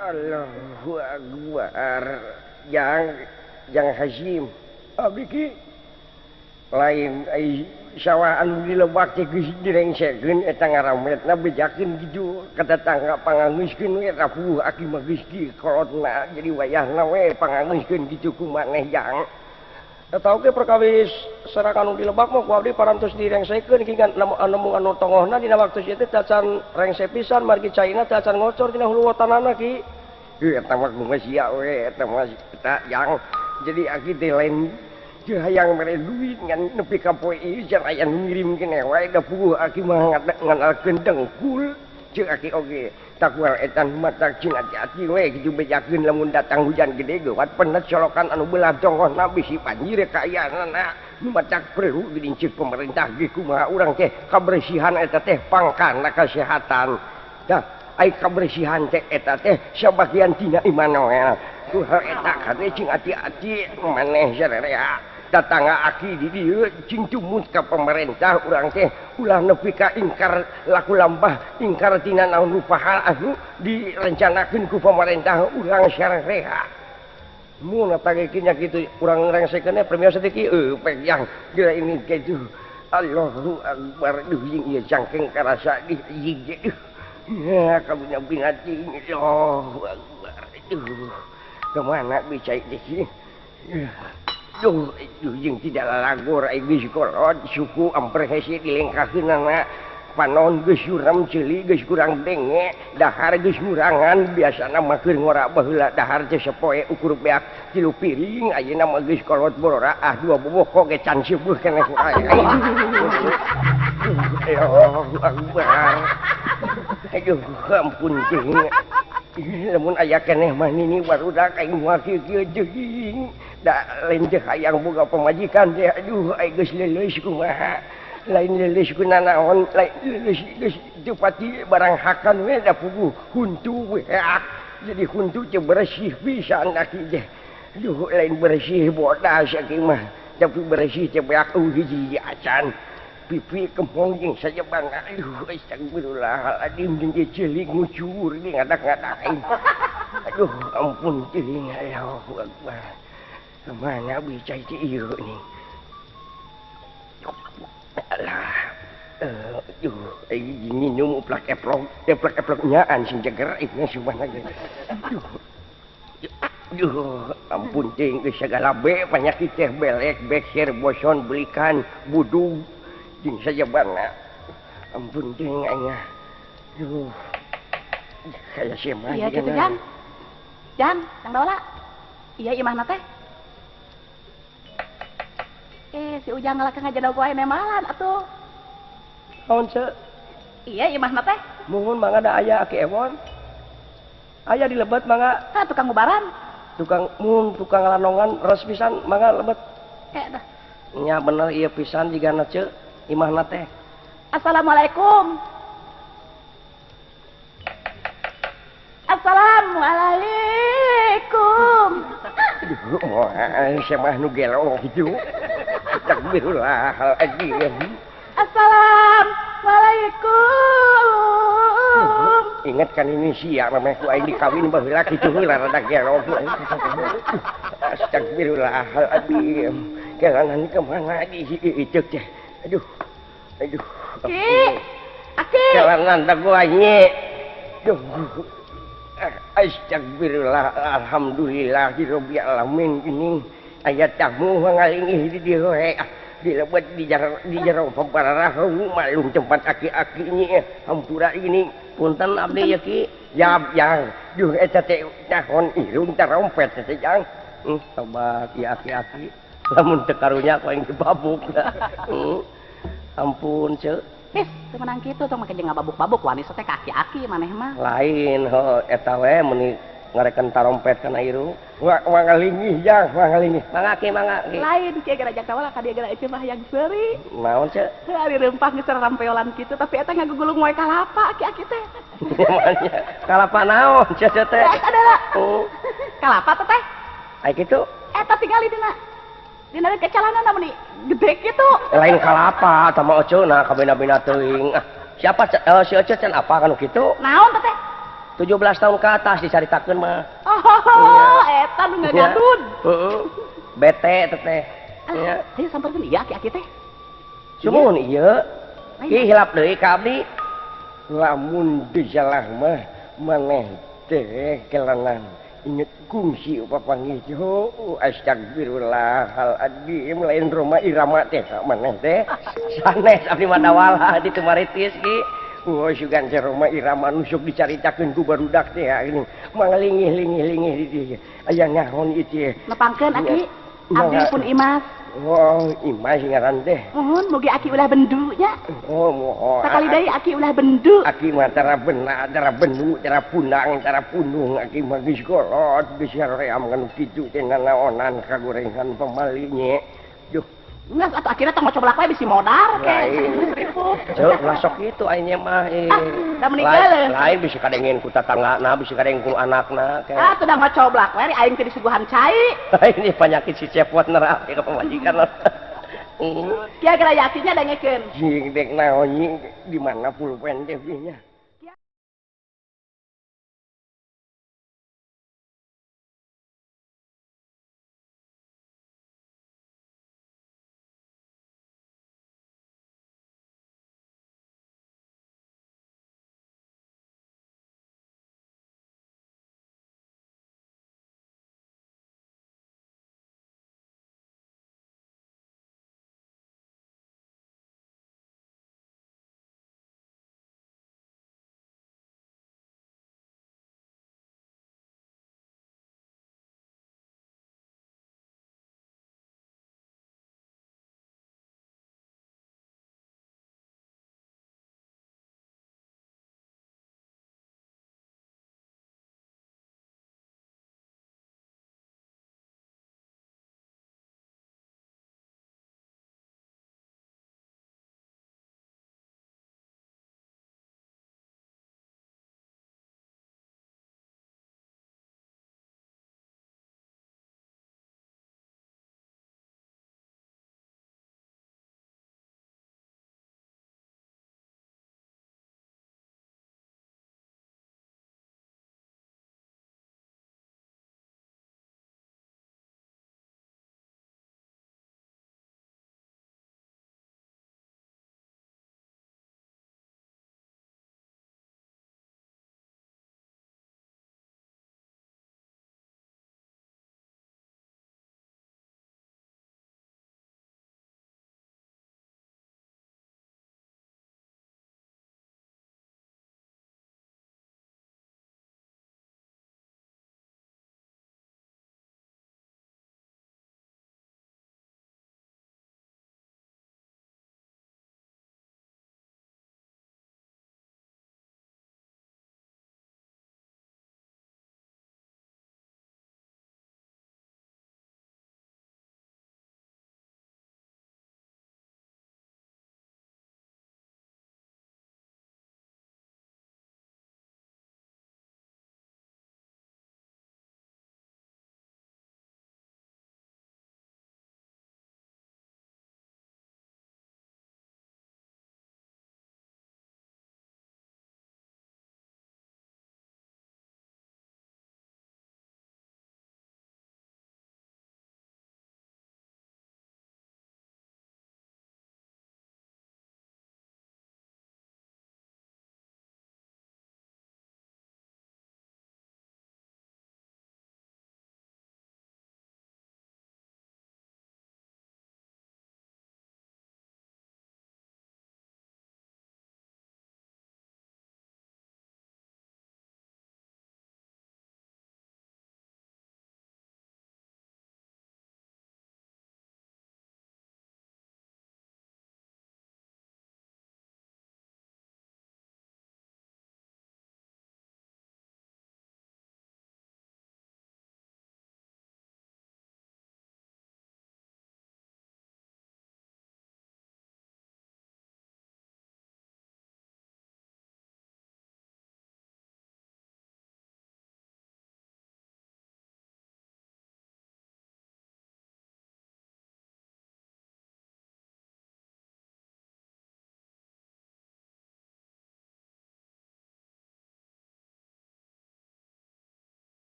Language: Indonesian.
Allahu Akbar. Yang Hasyim. Abdi ki lain ai sawaan di lebak teh geus direngsekeun eta ngarametna bejakeun kitu ka tetangga pangangeuskeun we rapuh aki mah geus kieu kolotna jadi wayahna we pangangeuskeun kitu ku maneh Jang. Eta oge perkawis serakan di lebak mah ku abdi parantos direngsekeun ki nemu anu tongohna dina waktu ieu teh tacan rengse pisan margi caina tacan ngocor dina hulu watanana ki. Eta mah geus sia we eta mah eta Jang. Jadi aki teh lain teu hayang mere duit ngan nepi ka poe ieu jan aya nu ngirimkeun wae da puguh aki mah nganalkeun dengkul ceuk aki oge takwal etan mata cing ati-ati we kitu bejakeun lamun datang hujan gede geuwat penet colokan anu belah tonggohna bisi banjir ka ayeuna nu matak perlu didincik pemerintah ge kumaha urang teh kabersihan eta teh pangkana kesehatan dah ai kabersihan teh eta teh sabagian tina iman we kumaha eta kade cing ati-ati maneh sarerea datangga aki di dieu cing tumut ka pemerintah urang teh ulah nepi ka ingkar laku lambah ingkar tina naon pahal anu direncanakeun ku pemerintah urang sarerea mun atagekeun nya kitu urang rengsekeun premio sedeki pegang geura ini kitu Allahu Akbar duh jeung ieu cangkeng karasa di hiji ya kabunya binati Allahu Akbar kemana bicai deh duh jeung tidak lalagor ai geus kolot suku amper hese dilengkakeun na panon geus suram ceuli geus kurang denge dahar geus ngurangan biasana mah keur ngora baheula dahar teh sapoe ukur beak 3 piring ayeuna mah geus kolot borora 2 bobok ge can seueuh keneh Allahu Akbar aduh ampun jeung lamun aya keneh mah nini barudak aing moal kieu-kieu jeung da lain teh hayang boga pamajikan teh aduh ai geus leuleus kumaha lain leuleus ku nanaon lain leuleus geus teu pati barang hakan we da puguh huntu we jadi huntu teh bersih pisan aki teh aduh lain bersih bodas aki mah tapi bersih teh beak hiji acan pipi kempong jeung saja bangga aduh astagfirullahaladzim jeung celik ngucur di ngadak-ngadain aduh ampun teuing Allahu Akbar kemana bicai teh ieu nih alah ai minum uplak eplok nyaan sing jeger ieu subhanallah aduh ampun teuing geus sagala be panyakit teh belek beker boson belikan budug jeung saja bangga ampun teuing anya aduh kaya semah iya kitu Jan Kang Dola iya imahna teh si Ujang ngalak ngajadog wae memalan atuh naon ce iya imahna teh muhun mangga da aya Aki Ewon aya di lebet mangga tukang ubaran tukang lanongan res pisan mangga lebet dah nya bener ieu pisan jigana ce imahna teh Assalamualaikum aduh moal semah nu gelo kitu Astagfirullahaladzim Assalamualaikum ingat kan ini sia mameh ku aing dikawin baheula kitu heula rada gelo Astagfirullahaladzim kelangan kemana di itu teh aduh Aki kelangan da gua nye duh astagfirullah alhamdulillahirabbil alamin ini aya tamu ngalingih di dieu we di lebet di jero papararah malung tempat aki-aki nya hampura ini punten abdi ya ki yang duh eta teh nahon irung tarompet teh Jang tobat ya aki-aki lamun teu karunya ku aing dibabuk ampun ce teu menang kitu tong make jeung ngababuk-babuk wanis teh ka aki-aki maneh mah lain ho eta we meuni ngarekan tarompet kana irung wangalingih Jang wangalingih mangaki lain kieu gara jak tawala ka dieu gara ece mah hayang seuri naon ce ari rempah geus rampeolan kitu tapi eta ngagugulung wae kalapa aki-aki teh kalapa naon ce teh adalah kalapa teh ai kitu eta tinggali dina kecalanana meni gede kitu lain kalapa sama oceuna kabina-bina teuing siapa si Ece can apa kanu kitu naon teh 17 tahun ke atas dicaritakeun mah. Oh, eta nu ngagadun. Heeh. Bete teh. Ya. Ayo sampeurkeun iya aki teh. Sumun ieu. Ki hilap deui ka abdi. Lamun dijalah mah maneh teh kelanan inget kungsi papanggih astagfirullahaladzim lain Roma Irama teh maneh teh sanes abdi madawala di temaritis ki sugan Roma Irama nusuk dicaritakeun ku barudak teh ini manglingih-lingih di dieu aya ngahon ieu Nepangkeun aki abdi pun Imas. Oh, Imas ngaran teh. Mohon mugi aki ulah bendu nya. Oh, mohon. Sakali deui aki ulah bendu. Aki mah tara beuna, tara bendu, tara punang, tara punung. Aki mah geus kolot, geus saream kan kitu teh nanaonan kagorengan pamali nya. Duh, Nges atuh akhirnya tong coblak we bisi modar ke. Ceu lasok kitu aing mah Da meninggal. lain bisa kadengen ku tatanggana, bisa kadengen ku anakna. Teu da ngocoblak we aing teh disuguhan cai. Ini penyakit si cepot nerake ka pamajikan. Kira-kira yakinnya dengekeun. Sing dek naon di mana pulpen teh nya.